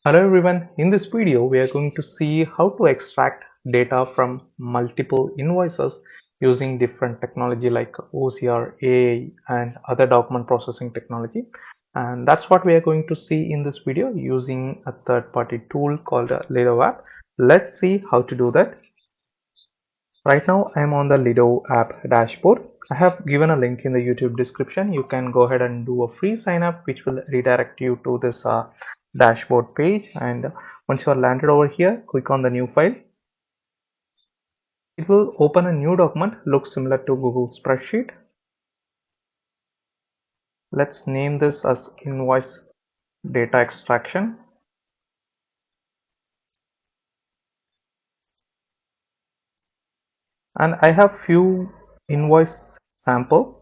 Hello everyone, in this video we are going to see how to extract data from multiple invoices using different technology like OCR, AI and other document processing technology, and that's what we are going to see in this video using a third-party tool called lido.app. Let's see how to do that. Right now I am on the lido.app dashboard. I have given a link in the YouTube description. You can go ahead and do a free sign up which will redirect you to this dashboard page, and once you are landed over here, click on the new file. It will open a new document, looks similar to Google spreadsheet. Let's name this as invoice data extraction. And I have few invoice sample,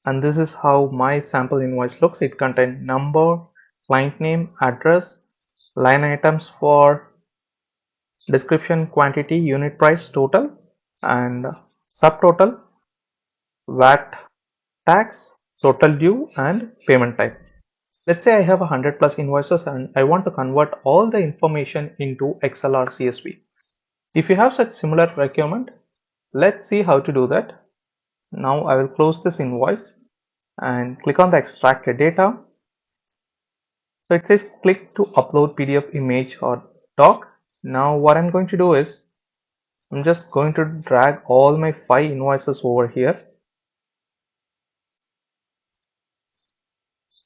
and this is how my sample invoice looks. It contains number, client name, address, line items for description, quantity, unit price, total, and subtotal, VAT, tax, total due, and payment type. Let's say I have 100 plus invoices and I want to convert all the information into Excel or CSV. If you have such similar requirement, let's see how to do that. Now I will close this invoice and click on the extracted data. So it says click to upload PDF, image or doc. Now what I'm going to do is I'm just going to drag all my 5 invoices over here.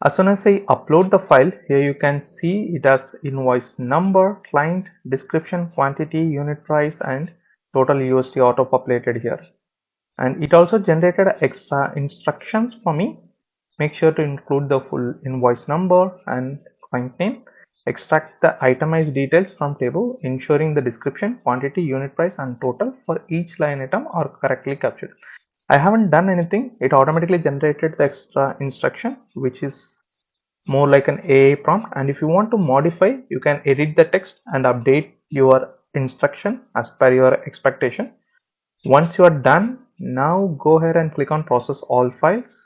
As soon as I upload the file, here you can see it has invoice number, client, description, quantity, unit price and total USD auto populated here. And it also generated extra instructions for me. Make sure to include the full invoice number and client name. Extract the itemized details from table, ensuring the description, quantity, unit price and total for each line item are correctly captured. I haven't done anything. It automatically generated the extra instruction, which is more like an AI prompt. And if you want to modify, you can edit the text and update your instruction as per your expectation. Once you are done, now go ahead and click on process all files.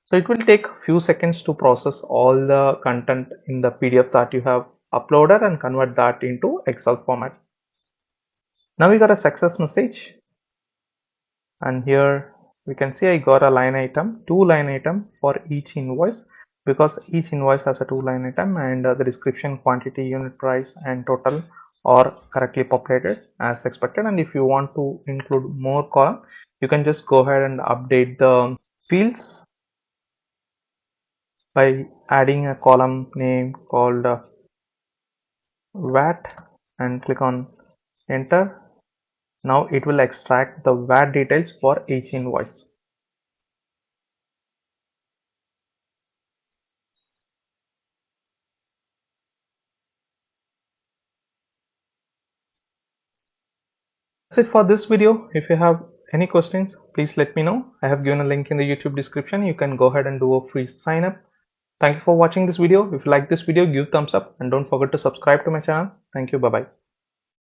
So it will take a few seconds to process all the content in the PDF that you have uploaded and convert that into Excel format. Now we got a success message, and here we can see I got a line item, 2 line item for each invoice, because each invoice has a 2 line item, and the description, quantity, unit price and total are correctly populated as expected. And if you want to include more column, you can just go ahead and update the fields by adding a column name called VAT and click on enter. Now it will extract the VAT details for each invoice. That's it for this video. If you have any questions, please let me know. I have given a link in the YouTube description. You can go ahead and do a free sign up. Thank you for watching this video. If you like this video, give thumbs up and don't forget to subscribe to my channel. Thank you. Bye bye.